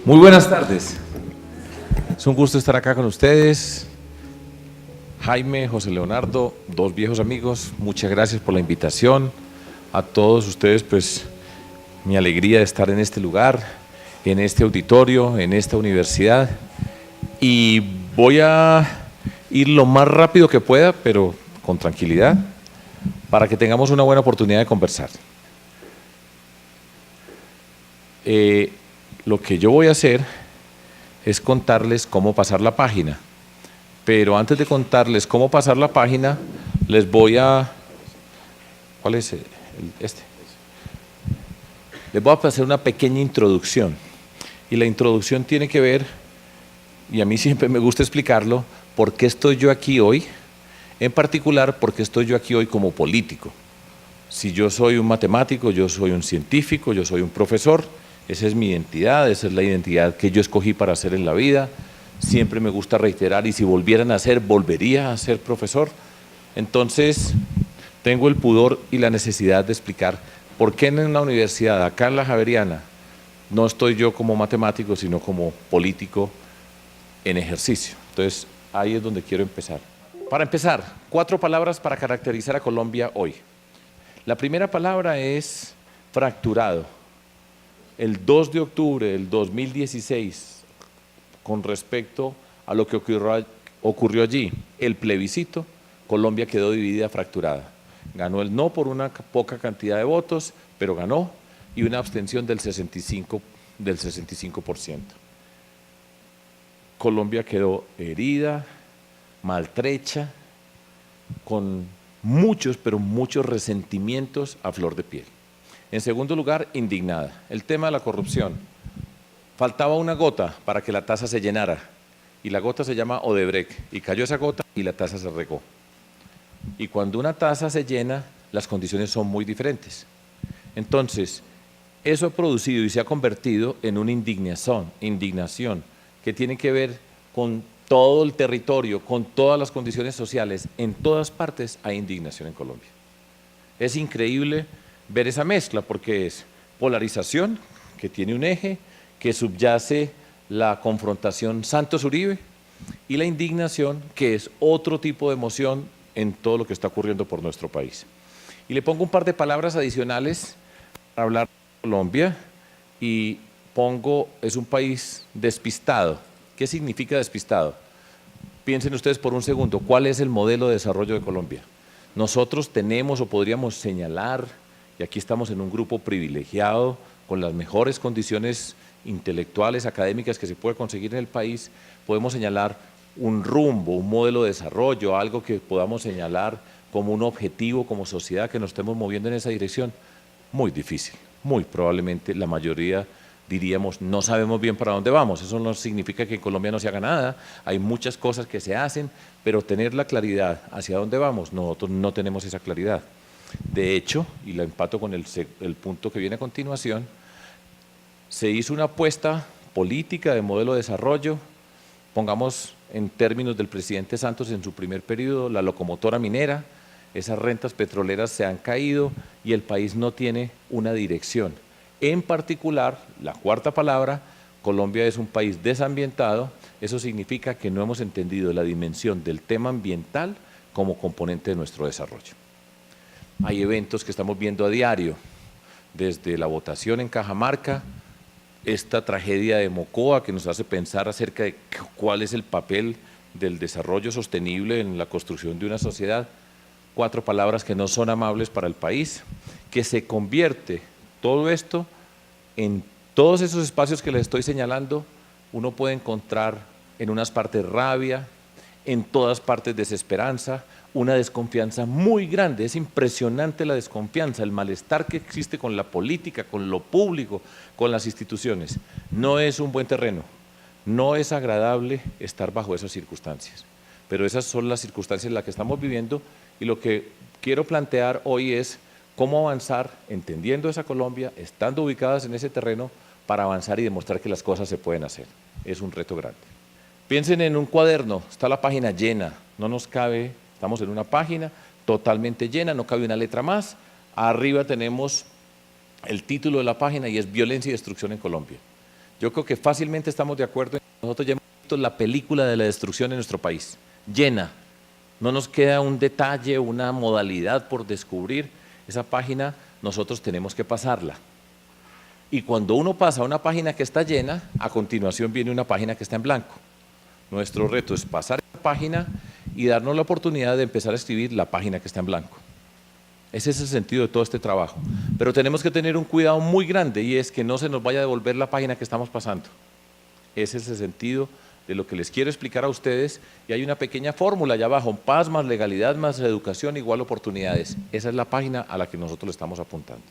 Muy buenas tardes. Es un gusto estar acá con ustedes. Jaime, José Leonardo, dos viejos amigos, muchas gracias por la invitación. A todos ustedes, pues, mi alegría de estar en este lugar, en este auditorio, en esta universidad. Y voy a ir lo más rápido que pueda, pero con tranquilidad, para que tengamos una buena oportunidad de conversar. Lo que yo voy a hacer es contarles cómo pasar la página, pero antes de contarles cómo pasar la página, les voy a… ¿Cuál es este? Les voy a hacer una pequeña introducción, y la introducción tiene que ver, y a mí siempre me gusta explicarlo, por qué estoy yo aquí hoy, en particular por qué estoy yo aquí hoy como político. Si yo soy un matemático, yo soy un científico, yo soy un profesor, esa es mi identidad, esa es la identidad que yo escogí para hacer en la vida. Siempre me gusta reiterar, y si volvieran a ser, volvería a ser profesor. Entonces, tengo el pudor y la necesidad de explicar por qué en una universidad, acá en la Javeriana, no estoy yo como matemático, sino como político en ejercicio. Entonces, ahí es donde quiero empezar. Para empezar, 4 palabras para caracterizar a Colombia hoy. La primera palabra es fracturado. El 2 de octubre del 2016, con respecto a lo que ocurrió allí, el plebiscito, Colombia quedó dividida, fracturada. Ganó el no por una poca cantidad de votos, pero ganó, y una abstención del 65%. Colombia quedó herida, maltrecha, con muchos, pero muchos resentimientos a flor de piel. En segundo lugar, indignada. El tema de la corrupción. Faltaba una gota para que la taza se llenara, y la gota se llama Odebrecht, y cayó esa gota y la taza se regó. Y cuando una taza se llena, las condiciones son muy diferentes. Entonces, eso ha producido y se ha convertido en una indignación que tiene que ver con todo el territorio, con todas las condiciones sociales. En todas partes hay indignación en Colombia. Es increíble ver esa mezcla, porque es polarización, que tiene un eje, que subyace la confrontación Santos-Uribe, y la indignación, que es otro tipo de emoción en todo lo que está ocurriendo por nuestro país. Y le pongo un par de palabras adicionales para hablar de Colombia, y es un país despistado. ¿Qué significa despistado? Piensen ustedes por un segundo, ¿cuál es el modelo de desarrollo de Colombia? Nosotros tenemos, o podríamos señalar, y aquí estamos en un grupo privilegiado, con las mejores condiciones intelectuales, académicas que se puede conseguir en el país, podemos señalar un rumbo, un modelo de desarrollo, algo que podamos señalar como un objetivo, como sociedad, que nos estemos moviendo en esa dirección. Muy difícil, muy probablemente la mayoría diríamos, no sabemos bien para dónde vamos. Eso no significa que en Colombia no se haga nada, hay muchas cosas que se hacen, pero tener la claridad hacia dónde vamos, nosotros no tenemos esa claridad. De hecho, y la empato con el punto que viene a continuación, se hizo una apuesta política de modelo de desarrollo, pongamos en términos del presidente Santos en su primer periodo, la locomotora minera, esas rentas petroleras se han caído y el país no tiene una dirección. En particular, la cuarta palabra, Colombia es un país desambientado. Eso significa que no hemos entendido la dimensión del tema ambiental como componente de nuestro desarrollo. Hay eventos que estamos viendo a diario, desde la votación en Cajamarca, esta tragedia de Mocoa, que nos hace pensar acerca de cuál es el papel del desarrollo sostenible en la construcción de una sociedad. 4 palabras que no son amables para el país, que se convierte todo esto en todos esos espacios que les estoy señalando. Uno puede encontrar en unas partes rabia, en todas partes desesperanza, una desconfianza muy grande. Es impresionante la desconfianza, el malestar que existe con la política, con lo público, con las instituciones. No es un buen terreno, no es agradable estar bajo esas circunstancias, pero esas son las circunstancias en las que estamos viviendo, y lo que quiero plantear hoy es cómo avanzar entendiendo esa Colombia, estando ubicadas en ese terreno, para avanzar y demostrar que las cosas se pueden hacer. Es un reto grande. Piensen en un cuaderno, está la página llena, no nos cabe, estamos en una página totalmente llena, no cabe una letra más. Arriba tenemos el título de la página y es Violencia y Destrucción en Colombia. Yo creo que fácilmente estamos de acuerdo. Nosotros ya hemos visto la película de la destrucción en nuestro país, llena. No nos queda un detalle, una modalidad por descubrir. Esa página nosotros tenemos que pasarla. Y cuando uno pasa a una página que está llena, a continuación viene una página que está en blanco. Nuestro reto es pasar esa página y darnos la oportunidad de empezar a escribir la página que está en blanco. Ese es el sentido de todo este trabajo. Pero tenemos que tener un cuidado muy grande y es que no se nos vaya a devolver la página que estamos pasando. Ese es el sentido de lo que les quiero explicar a ustedes, y hay una pequeña fórmula allá abajo: paz más legalidad más educación igual oportunidades. Esa es la página a la que nosotros le estamos apuntando.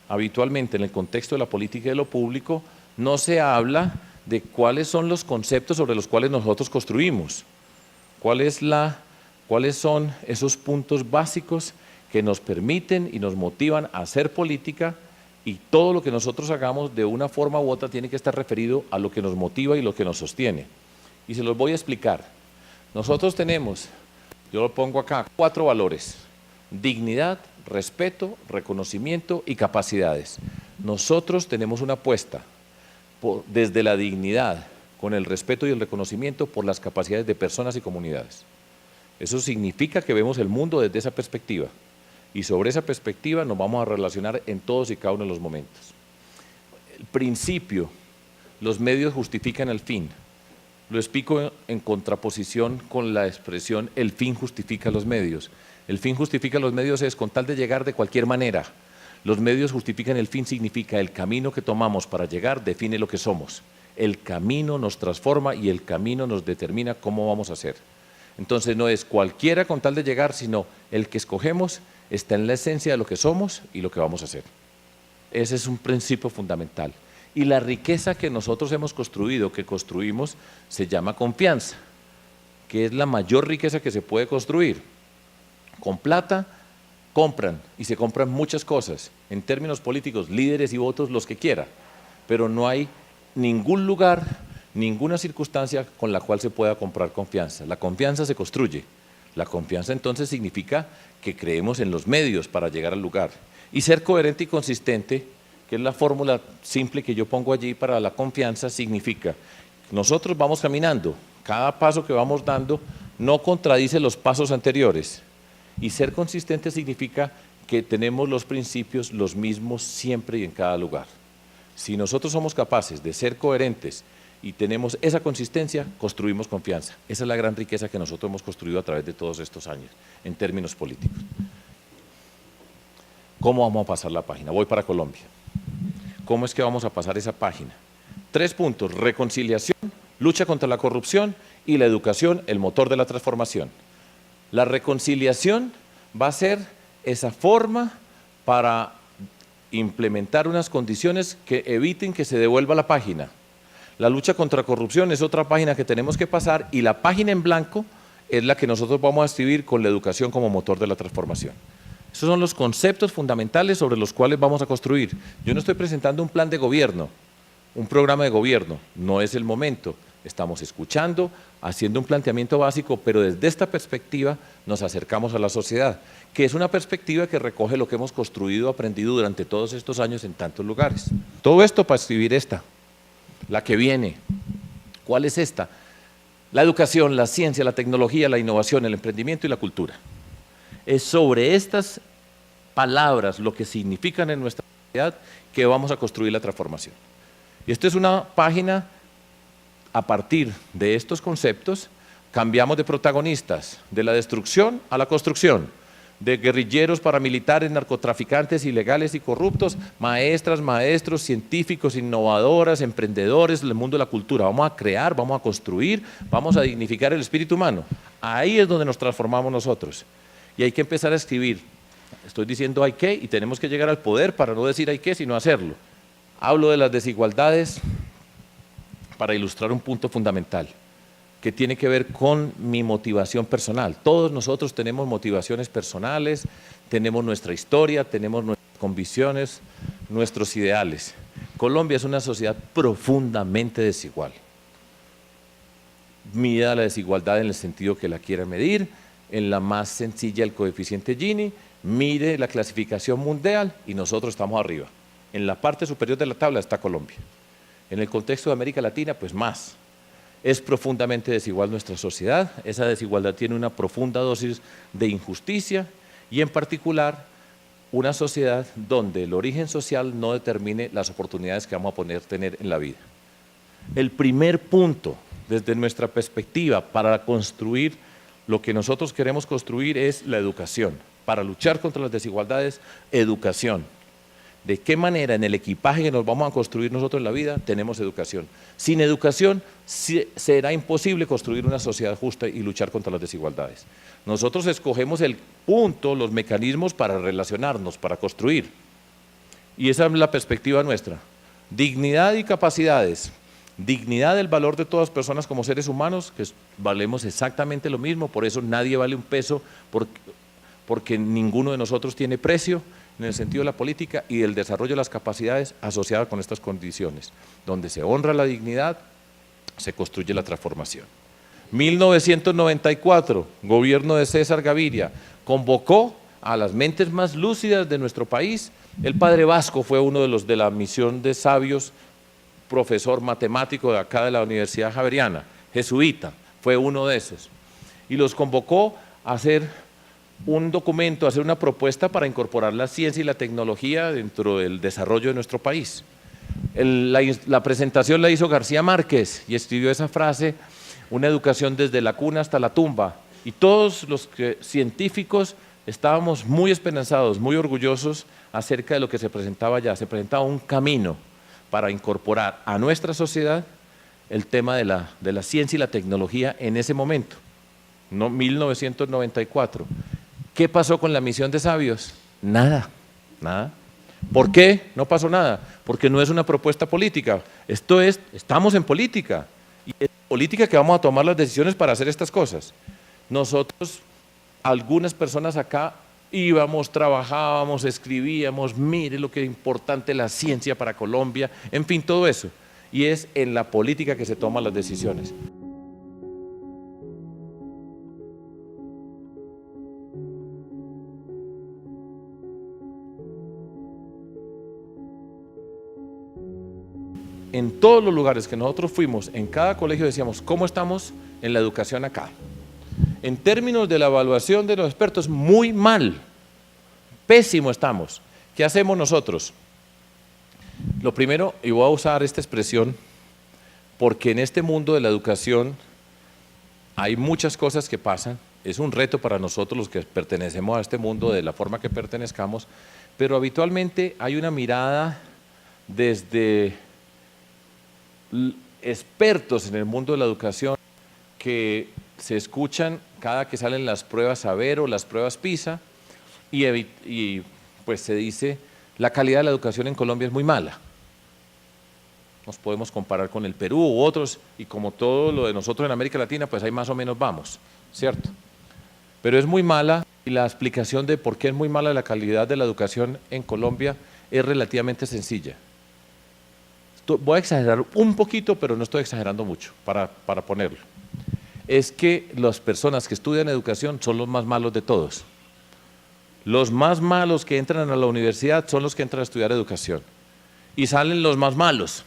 Habitualmente en el contexto de la política y de lo público no se habla de cuáles son los conceptos sobre los cuales nosotros construimos, cuáles son esos puntos básicos que nos permiten y nos motivan a hacer política, y todo lo que nosotros hagamos de una forma u otra tiene que estar referido a lo que nos motiva y lo que nos sostiene. Y se los voy a explicar. Nosotros tenemos, yo lo pongo acá, 4 valores: dignidad, respeto, reconocimiento y capacidades. Nosotros tenemos una apuesta desde la dignidad, con el respeto y el reconocimiento por las capacidades de personas y comunidades. Eso significa que vemos el mundo desde esa perspectiva, y sobre esa perspectiva nos vamos a relacionar en todos y cada uno de los momentos. El principio: los medios justifican el fin. Lo explico en contraposición con la expresión el fin justifica los medios. El fin justifica los medios es con tal de llegar de cualquier manera. Los medios justifican el fin significa el camino que tomamos para llegar define lo que somos. El camino nos transforma y el camino nos determina cómo vamos a hacer. Entonces no es cualquiera con tal de llegar, sino el que escogemos está en la esencia de lo que somos y lo que vamos a hacer. Ese es un principio fundamental. Y la riqueza que nosotros hemos construido, que construimos, se llama confianza, que es la mayor riqueza que se puede construir. Con plata compran, y se compran muchas cosas, en términos políticos, líderes y votos, los que quiera, pero no hay ningún lugar, ninguna circunstancia con la cual se pueda comprar confianza. La confianza se construye. La confianza entonces significa que creemos en los medios para llegar al lugar. Y ser coherente y consistente, que es la fórmula simple que yo pongo allí para la confianza, significa que nosotros vamos caminando, cada paso que vamos dando no contradice los pasos anteriores. Y ser consistente significa que tenemos los principios los mismos siempre y en cada lugar. Si nosotros somos capaces de ser coherentes y tenemos esa consistencia, construimos confianza. Esa es la gran riqueza que nosotros hemos construido a través de todos estos años, en términos políticos. ¿Cómo vamos a pasar la página? Voy para Colombia. ¿Cómo es que vamos a pasar esa página? 3 puntos: reconciliación, lucha contra la corrupción y la educación, el motor de la transformación. La reconciliación va a ser esa forma para implementar unas condiciones que eviten que se devuelva la página. La lucha contra la corrupción es otra página que tenemos que pasar, y la página en blanco es la que nosotros vamos a escribir con la educación como motor de la transformación. Esos son los conceptos fundamentales sobre los cuales vamos a construir. Yo no estoy presentando un plan de gobierno, un programa de gobierno, no es el momento. Estamos escuchando, haciendo un planteamiento básico, pero desde esta perspectiva nos acercamos a la sociedad, que es una perspectiva que recoge lo que hemos construido, aprendido durante todos estos años en tantos lugares. Todo esto para escribir esta, la que viene. ¿Cuál es esta? La educación, la ciencia, la tecnología, la innovación, el emprendimiento y la cultura. Es sobre estas palabras, lo que significan en nuestra sociedad, que vamos a construir la transformación. Y esta es una página. A partir de estos conceptos, cambiamos de protagonistas, de la destrucción a la construcción, de guerrilleros, paramilitares, narcotraficantes, ilegales y corruptos, maestras, maestros, científicos, innovadoras, emprendedores, del mundo de la cultura. Vamos a crear, vamos a construir, vamos a dignificar el espíritu humano. Ahí es donde nos transformamos nosotros. Y hay que empezar a escribir. Estoy diciendo hay que, y tenemos que llegar al poder para no decir hay que, sino hacerlo. Hablo de las desigualdades para ilustrar un punto fundamental que tiene que ver con mi motivación personal. Todos nosotros tenemos motivaciones personales, tenemos nuestra historia, tenemos nuestras convicciones, nuestros ideales. Colombia es una sociedad profundamente desigual. Mida la desigualdad en el sentido que la quiera medir, en la más sencilla el coeficiente Gini, mire la clasificación mundial y nosotros estamos arriba. En la parte superior de la tabla está Colombia. En el contexto de América Latina, pues más. Es profundamente desigual nuestra sociedad, esa desigualdad tiene una profunda dosis de injusticia y en particular una sociedad donde el origen social no determine las oportunidades que vamos a poder tener en la vida. El primer punto, desde nuestra perspectiva, para construir lo que nosotros queremos construir es la educación. Para luchar contra las desigualdades, educación. ¿De qué manera en el equipaje que nos vamos a construir nosotros en la vida tenemos educación? Sin educación será imposible construir una sociedad justa y luchar contra las desigualdades. Nosotros escogemos el punto, los mecanismos para relacionarnos, para construir. Y esa es la perspectiva nuestra. Dignidad y capacidades. Dignidad del valor de todas las personas como seres humanos, que valemos exactamente lo mismo, por eso nadie vale un peso, porque ninguno de nosotros tiene precio, en el sentido de la política y del desarrollo de las capacidades asociadas con estas condiciones. Donde se honra la dignidad, se construye la transformación. 1994, gobierno de César Gaviria, convocó a las mentes más lúcidas de nuestro país. El padre Vasco fue uno de los de la misión de sabios, profesor matemático de acá de la Universidad Javeriana, jesuita, fue uno de esos. Y los convocó a hacer un documento, hacer una propuesta para incorporar la ciencia y la tecnología dentro del desarrollo de nuestro país. La presentación la hizo García Márquez y escribió esa frase, una educación desde la cuna hasta la tumba. Y todos los científicos estábamos muy esperanzados, muy orgullosos acerca de lo que se presentaba allá. Se presentaba un camino para incorporar a nuestra sociedad el tema de la ciencia y la tecnología en ese momento, no 1994. ¿Qué pasó con la misión de sabios? Nada, nada. ¿Por qué no pasó nada? Porque no es una propuesta política. Estamos en política. Y es política que vamos a tomar las decisiones para hacer estas cosas. Nosotros, algunas personas acá, íbamos, trabajábamos, escribíamos, mire lo que es importante la ciencia para Colombia, en fin, todo eso. Y es en la política que se toman las decisiones. En todos los lugares que nosotros fuimos, en cada colegio decíamos, ¿cómo estamos en la educación acá? En términos de la evaluación de los expertos, muy mal, pésimo estamos. ¿Qué hacemos nosotros? Lo primero, y voy a usar esta expresión, porque en este mundo de la educación hay muchas cosas que pasan, es un reto para nosotros los que pertenecemos a este mundo de la forma que pertenezcamos, pero habitualmente hay una mirada desde expertos en el mundo de la educación que se escuchan cada que salen las pruebas Saber o las pruebas PISA y pues se dice la calidad de la educación en Colombia es muy mala. Nos podemos comparar con el Perú u otros y como todo lo de nosotros en América Latina pues ahí más o menos vamos, ¿cierto? Pero es muy mala y la explicación de por qué es muy mala la calidad de la educación en Colombia es relativamente sencilla. Voy a exagerar un poquito, pero no estoy exagerando mucho para ponerlo. Es que las personas que estudian educación son los más malos de todos. Los más malos que entran a la universidad son los que entran a estudiar educación. Y salen los más malos.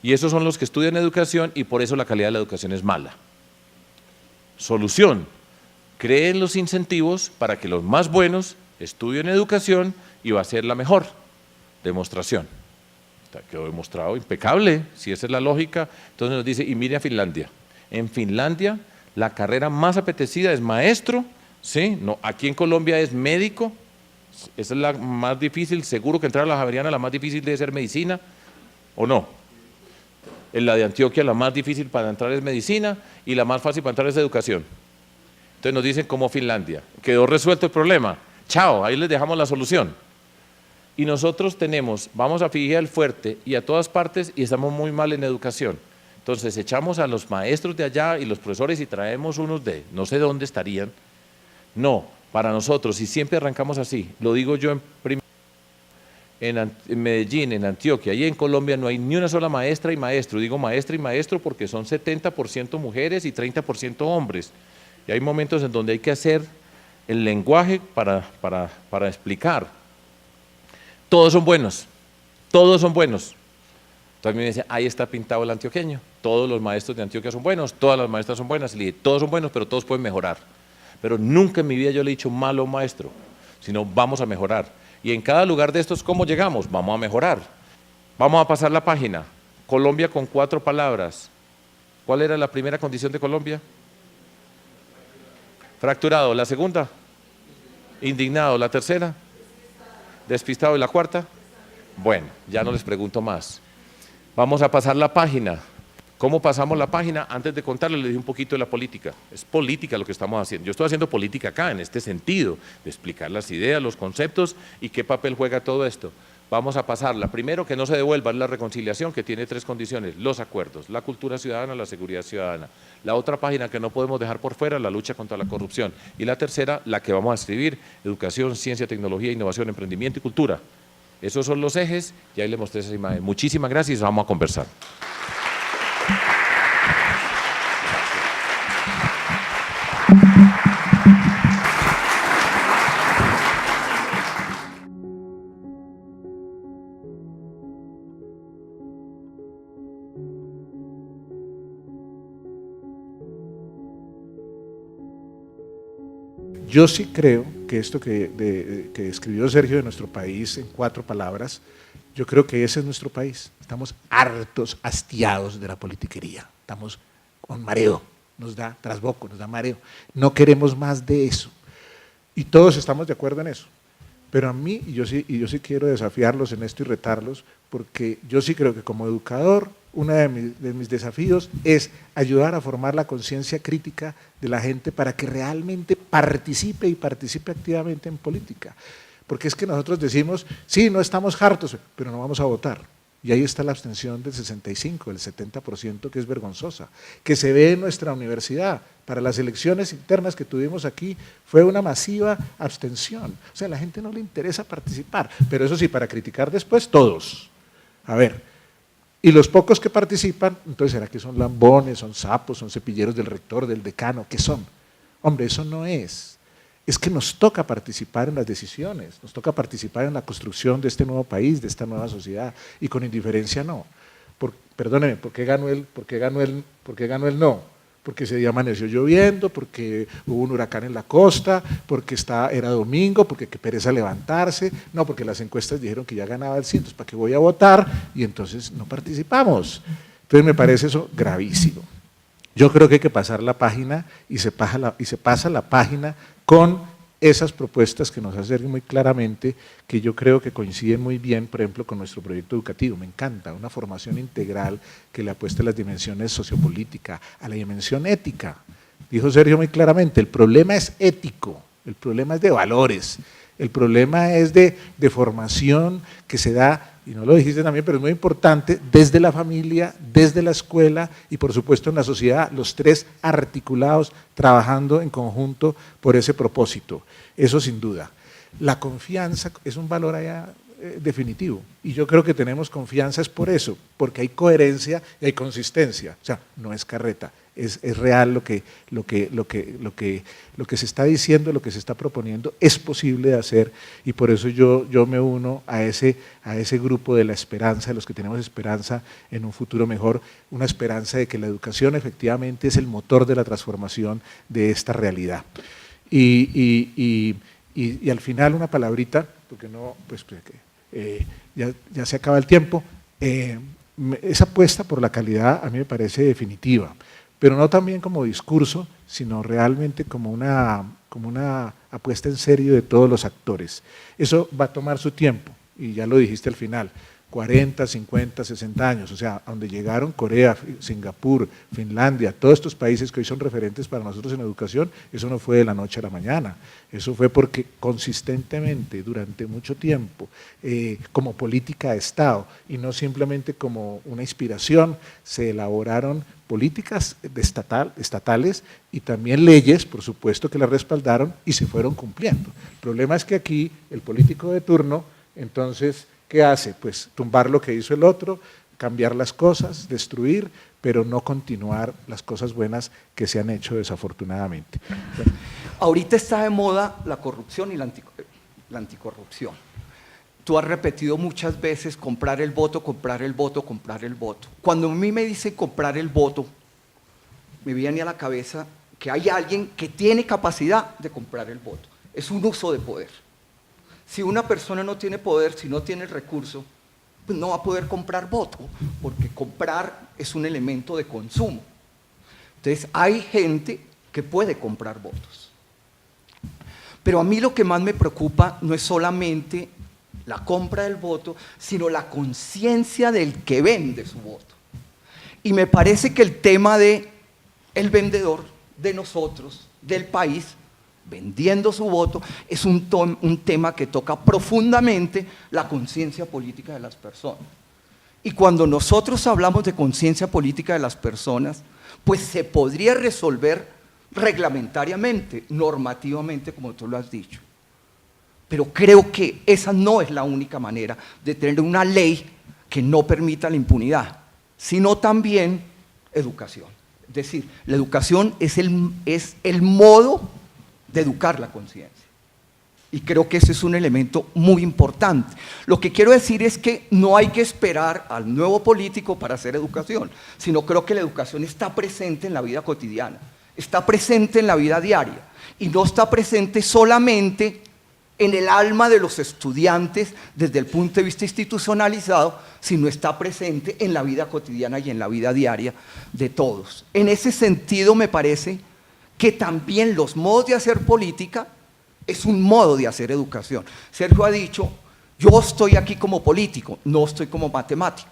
Y esos son los que estudian educación y por eso la calidad de la educación es mala. Solución: creen los incentivos para que los más buenos estudien educación y va a ser la mejor. Demostración. Quedó demostrado, impecable, si esa es la lógica. Entonces nos dice, y mire a Finlandia. En Finlandia la carrera más apetecida es maestro, ¿sí? No, aquí en Colombia es médico, esa es la más difícil, seguro que entrar a la Javeriana la más difícil debe ser medicina, ¿o no? En la de Antioquia la más difícil para entrar es medicina y la más fácil para entrar es educación. Entonces nos dicen como Finlandia, quedó resuelto el problema, chao, ahí les dejamos la solución. Y nosotros vamos a Figueira del Fuerte y a todas partes y estamos muy mal en educación. Entonces echamos a los maestros de allá y los profesores y traemos unos de no sé dónde estarían. No, para nosotros, y siempre arrancamos así, lo digo yo en Medellín, en Antioquia, y en Colombia no hay ni una sola maestra y maestro. Digo maestra y maestro porque son 70% mujeres y 30% hombres. Y hay momentos en donde hay que hacer el lenguaje para explicar. Todos son buenos, todos son buenos. Entonces a mí me decían, ahí está pintado el antioqueño, todos los maestros de Antioquia son buenos, todas las maestras son buenas, y le dije, todos son buenos, pero todos pueden mejorar. Pero nunca en mi vida yo le he dicho malo maestro, sino vamos a mejorar. Y en cada lugar de estos, ¿cómo llegamos? Vamos a mejorar. Vamos a pasar la página. Colombia con 4 palabras. ¿Cuál era la primera condición de Colombia? Fracturado. La segunda, indignado. La tercera, despistado. Y la cuarta, bueno, ya no les pregunto más. Vamos a pasar la página. ¿Cómo pasamos la página? Antes de contarles, les di un poquito de la política. Es política lo que estamos haciendo. Yo estoy haciendo política acá, en este sentido, de explicar las ideas, los conceptos y qué papel juega todo esto. Vamos a pasarla. Primero, que no se devuelva, es la reconciliación, que tiene 3 condiciones: los acuerdos, la cultura ciudadana, la seguridad ciudadana. La otra página que no podemos dejar por fuera, la lucha contra la corrupción. Y la tercera, la que vamos a escribir: educación, ciencia, tecnología, innovación, emprendimiento y cultura. Esos son los ejes y ahí les mostré esa imagen. Muchísimas gracias y vamos a conversar. Yo sí creo que esto que escribió Sergio de nuestro país en 4 palabras, yo creo que ese es nuestro país. Estamos hartos, hastiados de la politiquería, estamos con mareo, nos da trasboco, nos da mareo. No queremos más de eso. Y todos estamos de acuerdo en eso. Pero a mí, y yo sí quiero desafiarlos en esto y retarlos, porque yo sí creo que como educador, uno de mis desafíos es ayudar a formar la conciencia crítica de la gente para que realmente participe y participe activamente en política. Porque es que nosotros decimos, sí, no estamos hartos, pero no vamos a votar. Y ahí está la abstención del 65%, del 70%, que es vergonzosa, que se ve en nuestra universidad. Para las elecciones internas que tuvimos aquí fue una masiva abstención. O sea, a la gente no le interesa participar, pero eso sí, para criticar después, todos. A ver, y los pocos que participan, entonces, ¿será que son lambones, son sapos, son cepilleros del rector, del decano? ¿Qué son? Hombre, eso no es. Es que nos toca participar en las decisiones, nos toca participar en la construcción de este nuevo país, de esta nueva sociedad, y con indiferencia no. Perdónenme, ¿por qué ganó el no? Porque ese día amaneció lloviendo, porque hubo un huracán en la costa, porque era domingo, porque qué pereza levantarse, no, porque las encuestas dijeron que ya ganaba el sí, entonces ¿para qué voy a votar? Y entonces no participamos. Entonces me parece eso gravísimo. Yo creo que hay que pasar la página y se pasa la página con esas propuestas que nos hacen muy claramente, que yo creo que coinciden muy bien, por ejemplo, con nuestro proyecto educativo. Me encanta, una formación integral que le apueste a las dimensiones sociopolíticas, a la dimensión ética. Dijo Sergio muy claramente, el problema es ético, el problema es de valores, el problema es de formación que se da, y no lo dijiste también, pero es muy importante, desde la familia, desde la escuela y por supuesto en la sociedad, los 3 articulados trabajando en conjunto por ese propósito, eso sin duda. La confianza es un valor allá definitivo y yo creo que tenemos confianza es por eso, porque hay coherencia y hay consistencia, o sea, no es carreta, es real lo que se está diciendo, lo que se está proponiendo, es posible de hacer y por eso yo me uno a ese grupo de la esperanza, de los que tenemos esperanza en un futuro mejor, una esperanza de que la educación efectivamente es el motor de la transformación de esta realidad. Y al final una palabrita, porque no, pues ya se acaba el tiempo, esa apuesta por la calidad a mí me parece definitiva, pero no también como discurso, sino realmente como una apuesta en serio de todos los actores. Eso va a tomar su tiempo, y ya lo dijiste al final, 40, 50, 60 años, o sea, a donde llegaron Corea, Singapur, Finlandia, todos estos países que hoy son referentes para nosotros en educación, eso no fue de la noche a la mañana, eso fue porque consistentemente, durante mucho tiempo, como política de Estado, y no simplemente como una inspiración, se elaboraron políticas estatales y también leyes, por supuesto, que las respaldaron y se fueron cumpliendo. El problema es que aquí, el político de turno, entonces, ¿qué hace? Pues tumbar lo que hizo el otro, cambiar las cosas, destruir, pero no continuar las cosas buenas que se han hecho desafortunadamente. Ahorita está de moda la corrupción y la anticorrupción. tú has repetido muchas veces comprar el voto, comprar el voto, comprar el voto. Cuando a mí me dicen comprar el voto, me viene a la cabeza que hay alguien que tiene capacidad de comprar el voto. Es un uso de poder. Si una persona no tiene poder, si no tiene el recurso, pues no va a poder comprar voto, porque comprar es un elemento de consumo. Entonces hay gente que puede comprar votos. Pero a mí lo que más me preocupa no es solamente la compra del voto, sino la conciencia del que vende su voto. Y me parece que el tema de el vendedor, de nosotros, del país, vendiendo su voto, es un tema que toca profundamente la conciencia política de las personas. Y cuando nosotros hablamos de conciencia política de las personas, pues se podría resolver reglamentariamente, normativamente, como tú lo has dicho. Pero creo que esa no es la única manera de tener una ley que no permita la impunidad, sino también educación. Es decir, la educación es el modo de educar la conciencia. Y creo que ese es un elemento muy importante. Lo que quiero decir es que no hay que esperar al nuevo político para hacer educación, sino creo que la educación está presente en la vida cotidiana, está presente en la vida diaria, y no está presente solamente en el alma de los estudiantes desde el punto de vista institucionalizado, sino está presente en la vida cotidiana y en la vida diaria de todos. En ese sentido me parece que también los modos de hacer política es un modo de hacer educación. Sergio ha dicho, yo estoy aquí como político, no estoy como matemático.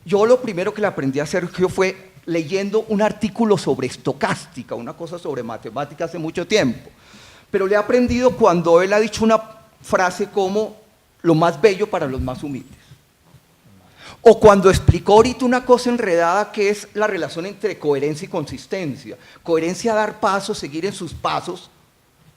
Yo lo primero que le aprendí a Sergio fue leyendo un artículo sobre estocástica, una cosa sobre matemática hace mucho tiempo. Pero le he aprendido cuando él ha dicho una frase como lo más bello para los más humildes. O cuando explicó ahorita una cosa enredada que es la relación entre coherencia y consistencia. Coherencia, dar pasos, seguir en sus pasos,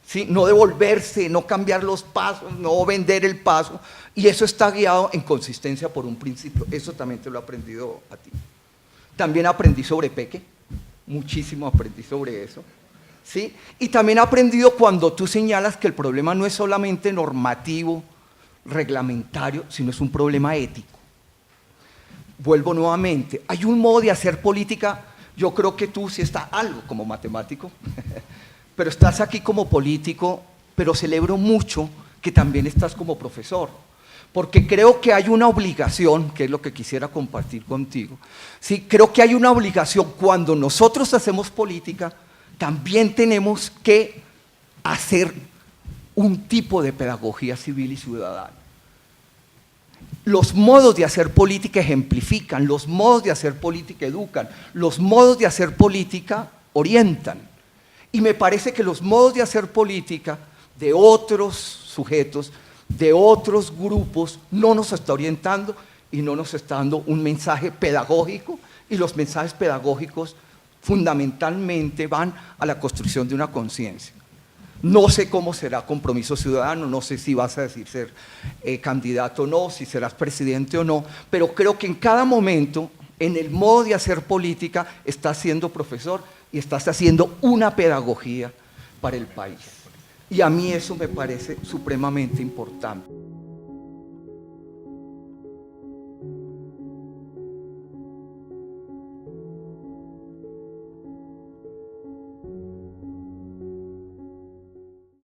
¿sí? No devolverse, no cambiar los pasos, no vender el paso. Y eso está guiado en consistencia por un principio. Eso también te lo he aprendido a ti. También aprendí sobre Peque, muchísimo aprendí sobre eso. ¿Sí? Y también he aprendido cuando tú señalas que el problema no es solamente normativo, reglamentario, sino es un problema ético. Vuelvo nuevamente, hay un modo de hacer política, yo creo que tú sí estás algo como matemático, pero estás aquí como político, pero celebro mucho que también estás como profesor, porque creo que hay una obligación, que es lo que quisiera compartir contigo, ¿sí? Creo que hay una obligación cuando nosotros hacemos política, también tenemos que hacer un tipo de pedagogía civil y ciudadana. Los modos de hacer política ejemplifican, los modos de hacer política educan, los modos de hacer política orientan. Y me parece que los modos de hacer política de otros sujetos, de otros grupos, no nos está orientando y no nos está dando un mensaje pedagógico, y los mensajes pedagógicos fundamentalmente van a la construcción de una conciencia. No sé cómo será Compromiso Ciudadano, no sé si vas a decir ser candidato o no, si serás presidente o no, pero creo que en cada momento, en el modo de hacer política, estás siendo profesor y estás haciendo una pedagogía para el país. Y a mí eso me parece supremamente importante.